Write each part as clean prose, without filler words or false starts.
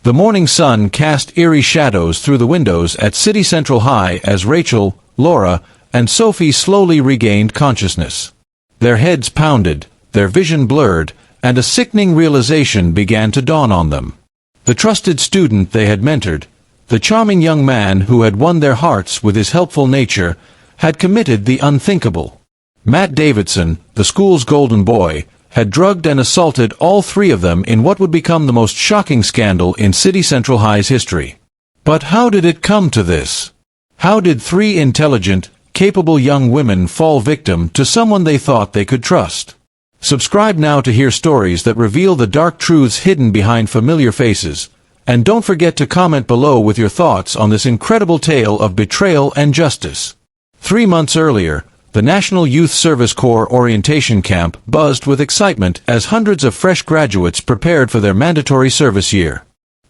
The morning sun cast eerie shadows through the windows at City Central High as Rachel, Laura, and Sophie slowly regained consciousness. Their heads pounded, their vision blurred, and a sickening realization began to dawn on them. The trusted student they had mentored, the charming young man who had won their hearts with his helpful nature, had committed the unthinkable. Matt Davidson, the school's golden boy, had drugged and assaulted all three of them in what would become the most shocking scandal in City Central High's history. But how did it come to this? How did three intelligent, capable young women fall victim to someone they thought they could trust? Subscribe now to hear stories that reveal the dark truths hidden behind familiar faces, and don't forget to comment below with your thoughts on this incredible tale of betrayal and justice. 3 months earlier, the National Youth Service Corps orientation camp buzzed with excitement as hundreds of fresh graduates prepared for their mandatory service year.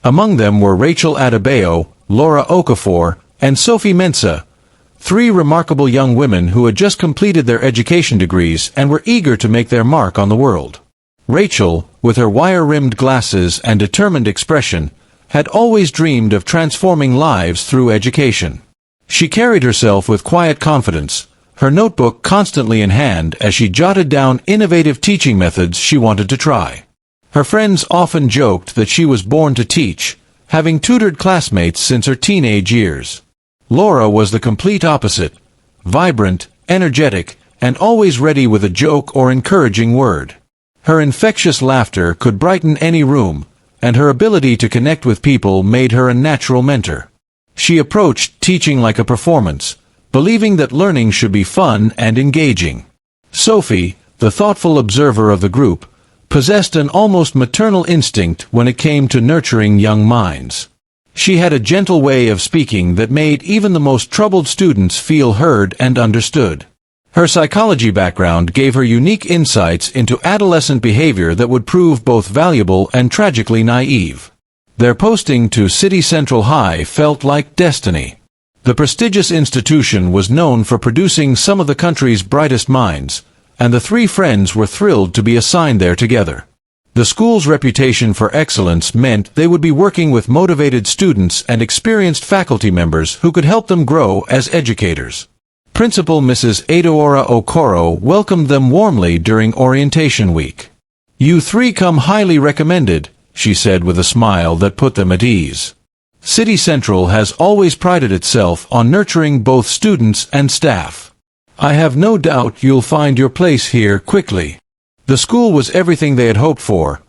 Among them were Rachel Adebayo, Laura Okafor, and Sophie Mensah, three remarkable young women who had just completed their education degrees and were eager to make their mark on the world. Rachel, with her wire-rimmed glasses and determined expression, had always dreamed of transforming lives through education. She carried herself with quiet confidence, her notebook constantly in hand as she jotted down innovative teaching methods she wanted to try. Her friends often joked that she was born to teach, having tutored classmates since her teenage years. Laura was the complete opposite, vibrant, energetic, and always ready with a joke or encouraging word. Her infectious laughter could brighten any room, and her ability to connect with people made her a natural mentor. She approached teaching like a performance, believing that learning should be fun and engaging. Sophie, the thoughtful observer of the group, possessed an almost maternal instinct when it came to nurturing young minds. She had a gentle way of speaking that made even the most troubled students feel heard and understood. Her psychology background gave her unique insights into adolescent behavior that would prove both valuable and tragically naive. Their posting to City Central High felt like destiny. The prestigious institution was known for producing some of the country's brightest minds, and the three friends were thrilled to be assigned there together. The school's reputation for excellence meant they would be working with motivated students and experienced faculty members who could help them grow as educators. Principal Mrs. Adaora Okoro welcomed them warmly during orientation week. "You three come highly recommended," she said with a smile that put them at ease. City Central has always prided itself on nurturing both students and staff. I have no doubt you'll find your place here quickly. The school was everything they had hoped for: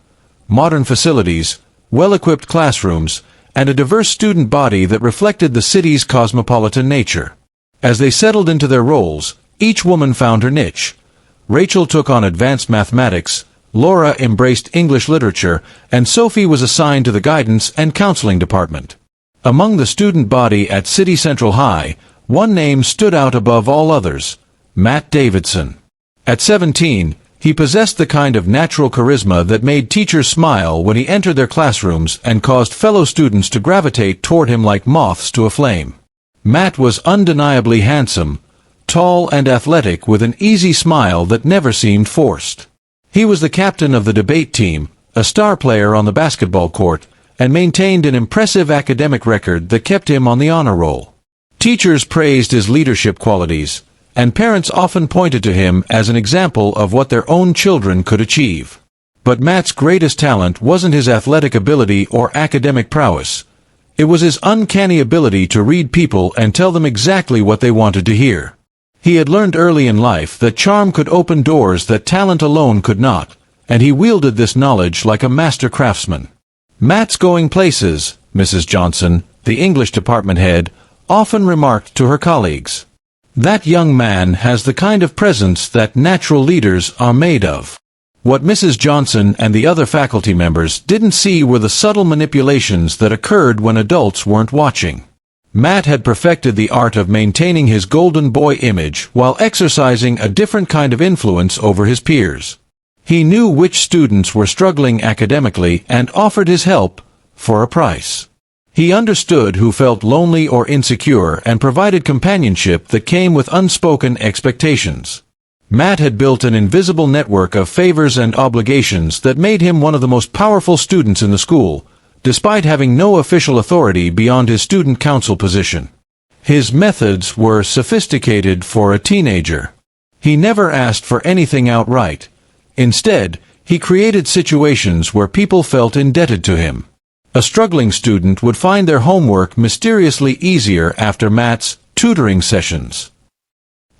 modern facilities, well-equipped classrooms, and a diverse student body that reflected the city's cosmopolitan nature. As they settled into their roles, each woman found her niche. Rachel took on advanced mathematics, Laura embraced English literature, and Sophie was assigned to the guidance and counseling department. Among the student body at City Central High, one name stood out above all others: Matt Davidson. At 17, he possessed the kind of natural charisma that made teachers smile when he entered their classrooms and caused fellow students to gravitate toward him like moths to a flame. Matt was undeniably handsome, tall and athletic with an easy smile that never seemed forced. He was the captain of the debate team, a star player on the basketball court, and maintained an impressive academic record that kept him on the honor roll. Teachers praised his leadership qualities, and parents often pointed to him as an example of what their own children could achieve. But Matt's greatest talent wasn't his athletic ability or academic prowess. It was his uncanny ability to read people and tell them exactly what they wanted to hear. He had learned early in life that charm could open doors that talent alone could not, and he wielded this knowledge like a master craftsman. "Matt's going places," Mrs. Johnson, the English department head, often remarked to her colleagues. "That young man has the kind of presence that natural leaders are made of." What Mrs. Johnson and the other faculty members didn't see were the subtle manipulations that occurred when adults weren't watching. Matt had perfected the art of maintaining his golden boy image while exercising a different kind of influence over his peers. He knew which students were struggling academically and offered his help for a price. He understood who felt lonely or insecure and provided companionship that came with unspoken expectations. Matt had built an invisible network of favors and obligations that made him one of the most powerful students in the school, despite having no official authority beyond his student council position. His methods were sophisticated for a teenager. He never asked for anything outright. Instead, he created situations where people felt indebted to him. A struggling student would find their homework mysteriously easier after Matt's tutoring sessions.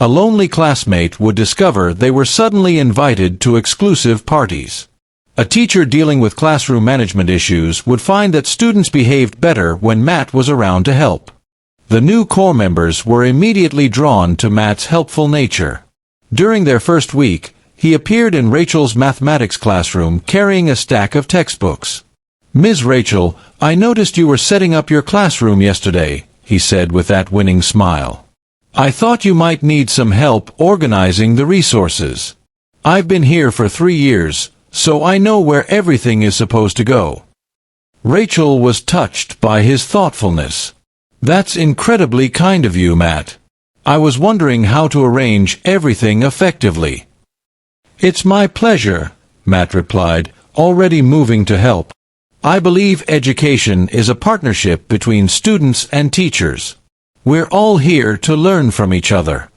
A lonely classmate would discover they were suddenly invited to exclusive parties. A teacher dealing with classroom management issues would find that students behaved better when Matt was around to help. The new corps members were immediately drawn to Matt's helpful nature. During their first week, he appeared in Rachel's mathematics classroom carrying a stack of textbooks. "Ms. Rachel, I noticed you were setting up your classroom yesterday," he said with that winning smile. "I thought you might need some help organizing the resources. I've been here for 3 years, so I know where everything is supposed to go." Rachel was touched by his thoughtfulness. "That's incredibly kind of you, Matt. I was wondering how to arrange everything effectively." "It's my pleasure," Matt replied, already moving to help. "I believe education is a partnership between students and teachers. We're all here to learn from each other."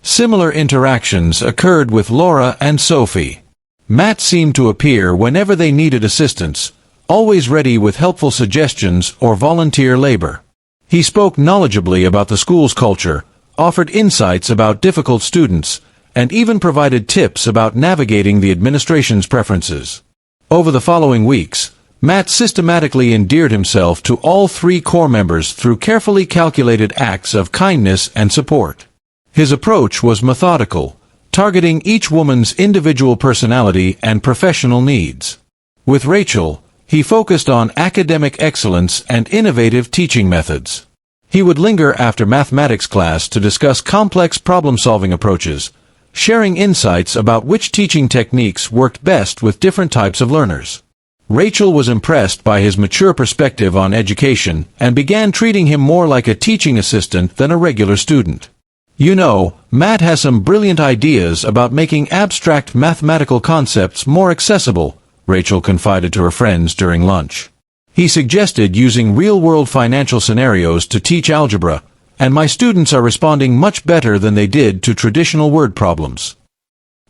Similar interactions occurred with Laura and Sophie. Matt seemed to appear whenever they needed assistance, always ready with helpful suggestions or volunteer labor. He spoke knowledgeably about the school's culture, offered insights about difficult students, and even provided tips about navigating the administration's preferences. Over the following weeks, Matt systematically endeared himself to all 3 corps members through carefully calculated acts of kindness and support. His approach was methodical, targeting each woman's individual personality and professional needs. With Rachel, he focused on academic excellence and innovative teaching methods. He would linger after mathematics class to discuss complex problem-solving approaches, sharing insights about which teaching techniques worked best with different types of learners. Rachel was impressed by his mature perspective on education and began treating him more like a teaching assistant than a regular student. "You know, Matt has some brilliant ideas about making abstract mathematical concepts more accessible," Rachel confided to her friends during lunch. "He suggested using real-world financial scenarios to teach algebra, and my students are responding much better than they did to traditional word problems."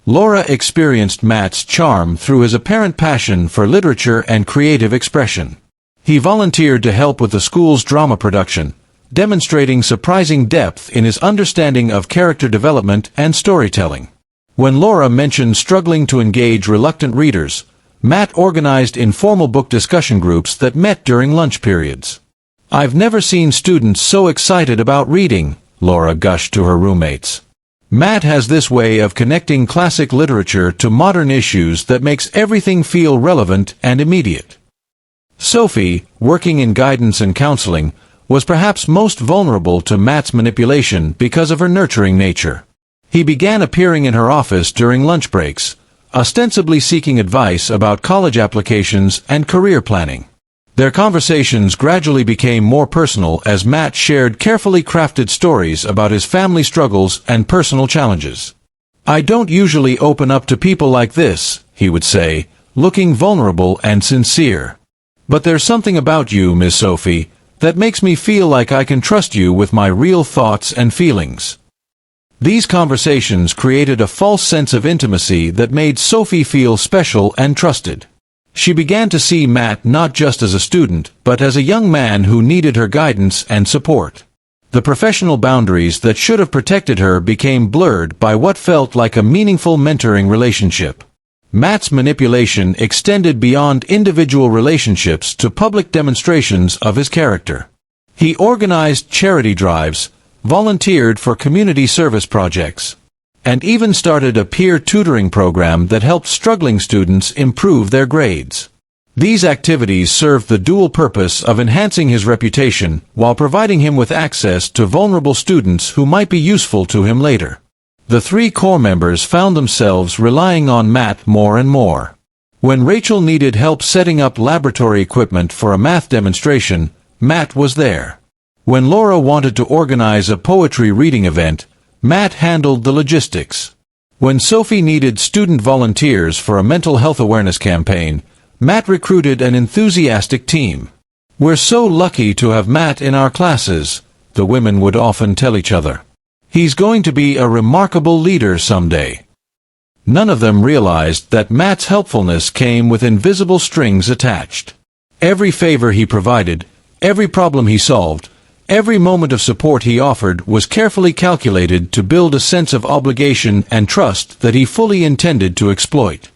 Laura experienced Matt's charm through his apparent passion for literature and creative expression. He volunteered to help with the school's drama production, demonstrating surprising depth in his understanding of character development and storytelling. When Laura mentioned struggling to engage reluctant readers, Matt organized informal book discussion groups that met during lunch periods. "I've never seen students so excited about reading," Laura gushed to her roommates. "Matt has this way of connecting classic literature to modern issues that makes everything feel relevant and immediate." Sophie, working in guidance and counseling, was perhaps most vulnerable to Matt's manipulation because of her nurturing nature. He began appearing in her office during lunch breaks, ostensibly seeking advice about college applications and career planning. Their conversations gradually became more personal as Matt shared carefully crafted stories about his family struggles and personal challenges. "I don't usually open up to people like this," he would say, looking vulnerable and sincere. "But there's something about you, Miss Sophie, that makes me feel like I can trust you with my real thoughts and feelings." These conversations created a false sense of intimacy that made Sophie feel special and trusted. She began to see Matt not just as a student, but as a young man who needed her guidance and support. The professional boundaries that should have protected her became blurred by what felt like a meaningful mentoring relationship. Matt's manipulation extended beyond individual relationships to public demonstrations of his character. He organized charity drives, volunteered for community service projects, and even started a peer tutoring program that helped struggling students improve their grades. These activities served the dual purpose of enhancing his reputation while providing him with access to vulnerable students who might be useful to him later. The 3 corps members found themselves relying on Matt more and more. When Rachel needed help setting up laboratory equipment for a math demonstration, Matt was there. When Laura wanted to organize a poetry reading event, Matt handled the logistics. When Sophie needed student volunteers for a mental health awareness campaign, Matt recruited an enthusiastic team. "We're so lucky to have Matt in our classes," the women would often tell each other. "He's going to be a remarkable leader someday." None of them realized that Matt's helpfulness came with invisible strings attached. Every favor he provided, every problem he solved, every moment of support he offered was carefully calculated to build a sense of obligation and trust that he fully intended to exploit.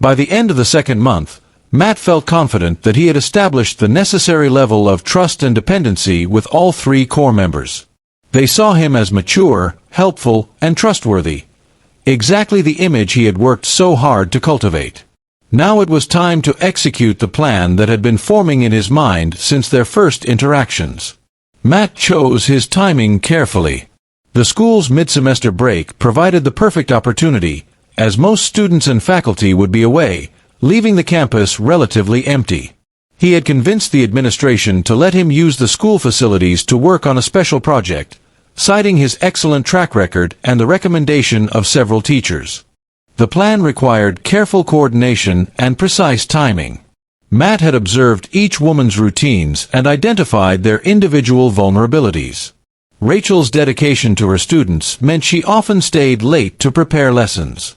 By the end of the second month, Matt felt confident that he had established the necessary level of trust and dependency with all three core members. They saw him as mature, helpful, and trustworthy. Exactly the image he had worked so hard to cultivate. Now it was time to execute the plan that had been forming in his mind since their first interactions. Matt chose his timing carefully. The school's mid-semester break provided the perfect opportunity, as most students and faculty would be away, leaving the campus relatively empty. He had convinced the administration to let him use the school facilities to work on a special project, citing his excellent track record and the recommendation of several teachers. The plan required careful coordination and precise timing. Matt had observed each woman's routines and identified their individual vulnerabilities. Rachel's dedication to her students meant she often stayed late to prepare lessons.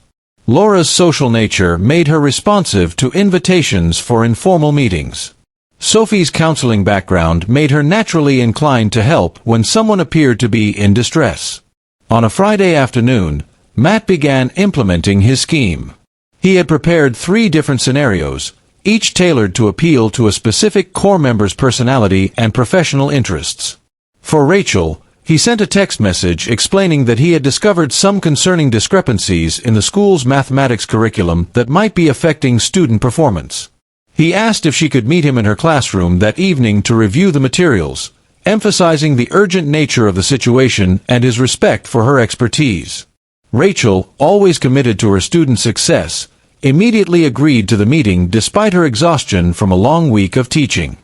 Laura's social nature made her responsive to invitations for informal meetings. Sophie's counseling background made her naturally inclined to help when someone appeared to be in distress. On a Friday afternoon, Matt began implementing his scheme. He had prepared 3 different scenarios, each tailored to appeal to a specific core member's personality and professional interests. For Rachel, he sent a text message explaining that he had discovered some concerning discrepancies in the school's mathematics curriculum that might be affecting student performance. He asked if she could meet him in her classroom that evening to review the materials, emphasizing the urgent nature of the situation and his respect for her expertise. Rachel, always committed to her students' success, immediately agreed to the meeting despite her exhaustion from a long week of teaching.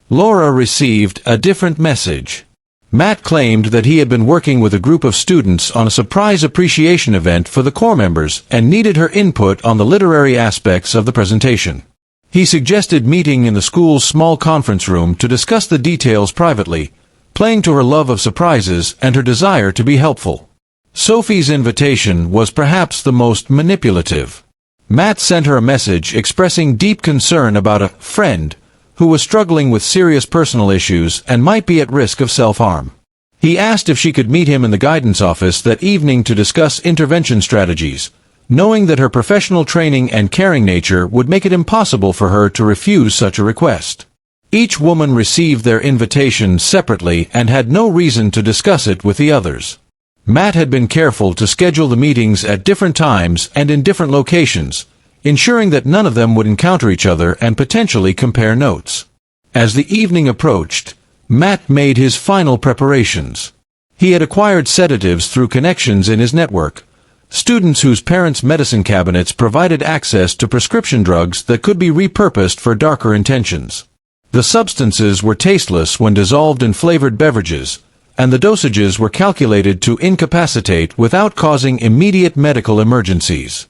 Laura received a different message. Matt claimed that he had been working with a group of students on a surprise appreciation event for the core members and needed her input on the literary aspects of the presentation. He suggested meeting in the school's small conference room to discuss the details privately, playing to her love of surprises and her desire to be helpful. Sophie's invitation was perhaps the most manipulative. Matt sent her a message expressing deep concern about a friend who was struggling with serious personal issues and might be at risk of self-harm. He asked if she could meet him in the guidance office that evening to discuss intervention strategies, knowing that her professional training and caring nature would make it impossible for her to refuse such a request. Each woman received their invitation separately and had no reason to discuss it with the others. Matt had been careful to schedule the meetings at different times and in different locations, ensuring that none of them would encounter each other and potentially compare notes. As the evening approached, Matt made his final preparations. He had acquired sedatives through connections in his network, students whose parents' medicine cabinets provided access to prescription drugs that could be repurposed for darker intentions. The substances were tasteless when dissolved in flavored beverages, and the dosages were calculated to incapacitate without causing immediate medical emergencies.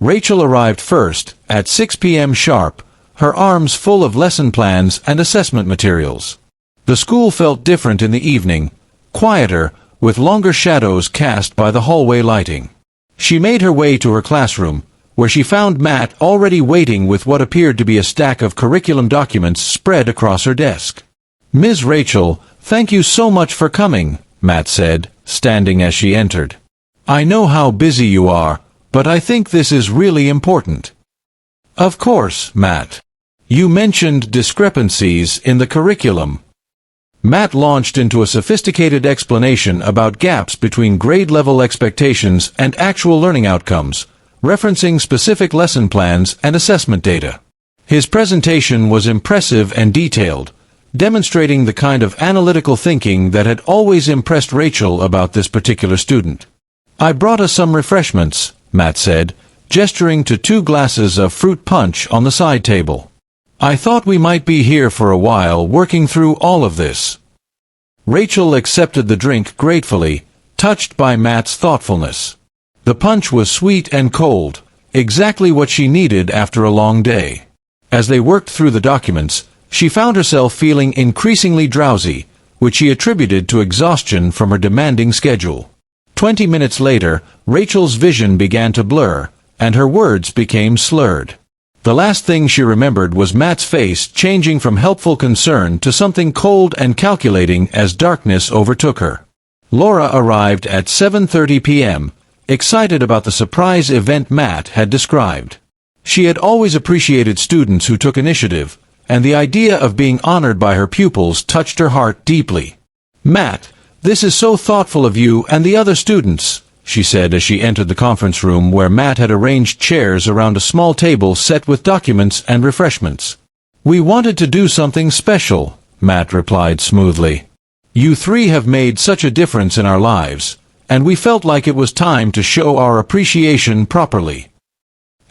Rachel arrived first, at 6 p.m. sharp, her arms full of lesson plans and assessment materials. The school felt different in the evening, quieter, with longer shadows cast by the hallway lighting. She made her way to her classroom, where she found Matt already waiting with what appeared to be a stack of curriculum documents spread across her desk. "Ms. Rachel, thank you so much for coming," Matt said, standing as she entered. "I know how busy you are, but I think this is really important." "Of course, Matt. You mentioned discrepancies in the curriculum." Matt launched into a sophisticated explanation about gaps between grade-level expectations and actual learning outcomes, referencing specific lesson plans and assessment data. His presentation was impressive and detailed, demonstrating the kind of analytical thinking that had always impressed Rachel about this particular student. "I brought us some refreshments," Matt said, gesturing to 2 glasses of fruit punch on the side table. "I thought we might be here for a while working through all of this." Rachel accepted the drink gratefully, touched by Matt's thoughtfulness. The punch was sweet and cold, exactly what she needed after a long day. As they worked through the documents, she found herself feeling increasingly drowsy, which she attributed to exhaustion from her demanding schedule. 20 minutes later, Rachel's vision began to blur, and her words became slurred. The last thing she remembered was Matt's face changing from helpful concern to something cold and calculating as darkness overtook her. Laura arrived at 7:30 p.m., excited about the surprise event Matt had described. She had always appreciated students who took initiative, and the idea of being honored by her pupils touched her heart deeply. "Matt, this is so thoughtful of you and the other students," she said as she entered the conference room where Matt had arranged chairs around a small table set with documents and refreshments. "We wanted to do something special," Matt replied smoothly. "You three have made such a difference in our lives, and we felt like it was time to show our appreciation properly."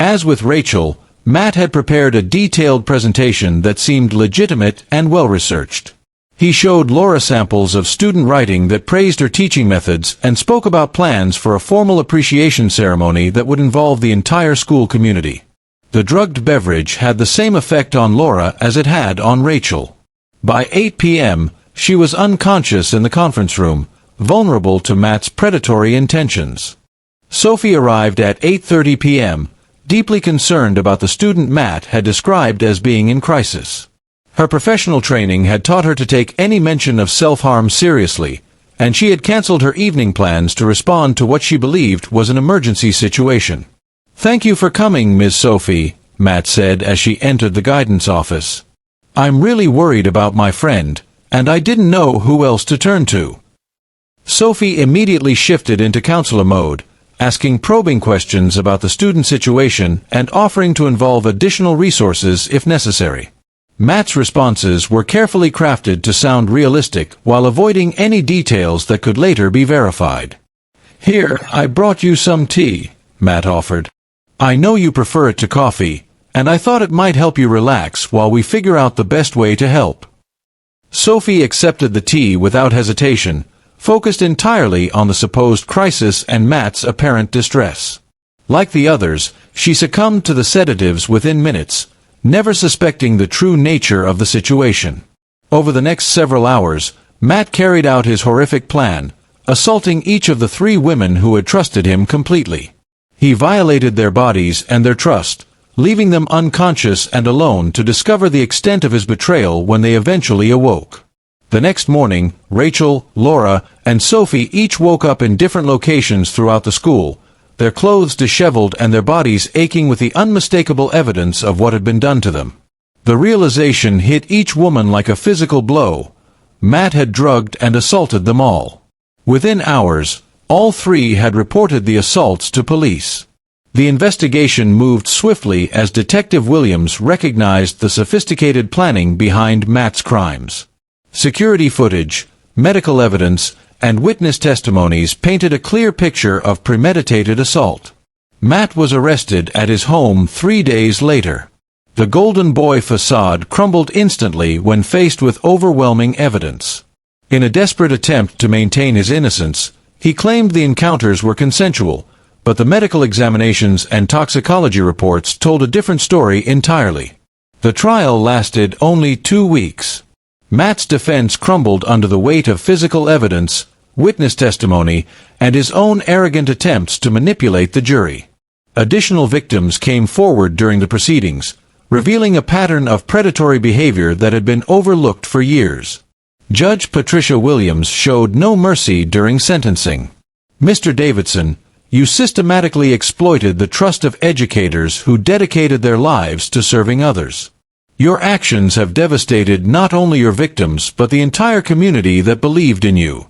As with Rachel, Matt had prepared a detailed presentation that seemed legitimate and well-researched. He showed Laura samples of student writing that praised her teaching methods and spoke about plans for a formal appreciation ceremony that would involve the entire school community. The drugged beverage had the same effect on Laura as it had on Rachel. By 8 p.m., she was unconscious in the conference room, vulnerable to Matt's predatory intentions. Sophie arrived at 8:30 p.m., deeply concerned about the student Matt had described as being in crisis. Her professional training had taught her to take any mention of self-harm seriously, and she had cancelled her evening plans to respond to what she believed was an emergency situation. "Thank you for coming, Ms. Sophie," Matt said as she entered the guidance office. "I'm really worried about my friend, and I didn't know who else to turn to." Sophie immediately shifted into counselor mode, asking probing questions about the student situation and offering to involve additional resources if necessary. Matt's responses were carefully crafted to sound realistic while avoiding any details that could later be verified. "Here, I brought you some tea," Matt offered. "I know you prefer it to coffee, and I thought it might help you relax while we figure out the best way to help." Sophie accepted the tea without hesitation, focused entirely on the supposed crisis and Matt's apparent distress. Like the others, she succumbed to the sedatives within minutes, never suspecting the true nature of the situation. Over the next several hours, Matt carried out his horrific plan, assaulting each of the three women who had trusted him completely. He violated their bodies and their trust, leaving them unconscious and alone to discover the extent of his betrayal when they eventually awoke. The next morning, Rachel, Laura, and Sophie each woke up in different locations throughout the school, their clothes disheveled and their bodies aching with the unmistakable evidence of what had been done to them. The realization hit each woman like a physical blow. Matt had drugged and assaulted them all. Within hours, all three had reported the assaults to police. The investigation moved swiftly as Detective Williams recognized the sophisticated planning behind Matt's crimes. Security footage, medical evidence, and witness testimonies painted a clear picture of premeditated assault. Matt was arrested at his home 3 days later. The Golden Boy facade crumbled instantly when faced with overwhelming evidence. In a desperate attempt to maintain his innocence, he claimed the encounters were consensual, but the medical examinations and toxicology reports told a different story entirely. The trial lasted only 2 weeks. Matt's defense crumbled under the weight of physical evidence, witness testimony, and his own arrogant attempts to manipulate the jury. Additional victims came forward during the proceedings, revealing a pattern of predatory behavior that had been overlooked for years. Judge Patricia Williams showed no mercy during sentencing. "Mr. Davidson, you systematically exploited the trust of educators who dedicated their lives to serving others. Your actions have devastated not only your victims but the entire community that believed in you."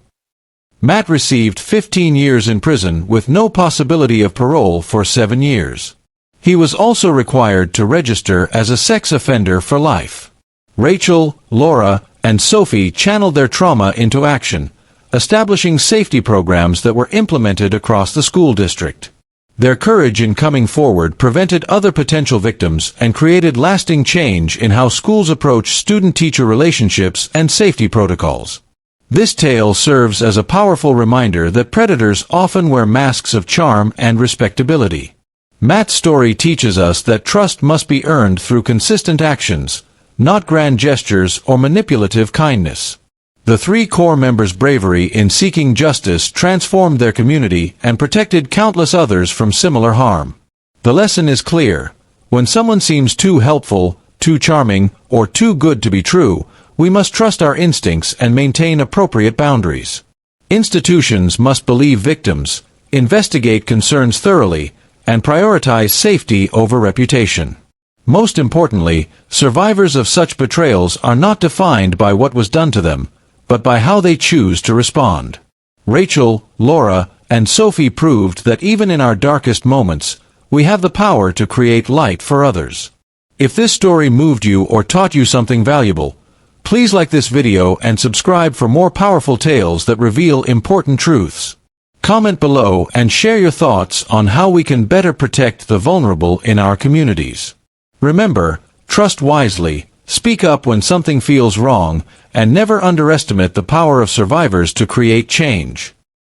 Matt received 15 years in prison with no possibility of parole for 7 years. He was also required to register as a sex offender for life. Rachel, Laura, and Sophie channeled their trauma into action, establishing safety programs that were implemented across the school district. Their courage in coming forward prevented other potential victims and created lasting change in how schools approach student-teacher relationships and safety protocols. This tale serves as a powerful reminder that predators often wear masks of charm and respectability. Matt's story teaches us that trust must be earned through consistent actions, not grand gestures or manipulative kindness. The three core members' bravery in seeking justice transformed their community and protected countless others from similar harm. The lesson is clear. When someone seems too helpful, too charming, or too good to be true, we must trust our instincts and maintain appropriate boundaries. Institutions must believe victims, investigate concerns thoroughly, and prioritize safety over reputation. Most importantly, survivors of such betrayals are not defined by what was done to them, but by how they choose to respond. Rachel, Laura, and Sophie proved that even in our darkest moments, we have the power to create light for others. If this story moved you or taught you something valuable, please like this video and subscribe for more powerful tales that reveal important truths. Comment below and share your thoughts on how we can better protect the vulnerable in our communities. Remember, trust wisely, speak up when something feels wrong, and never underestimate the power of survivors to create change.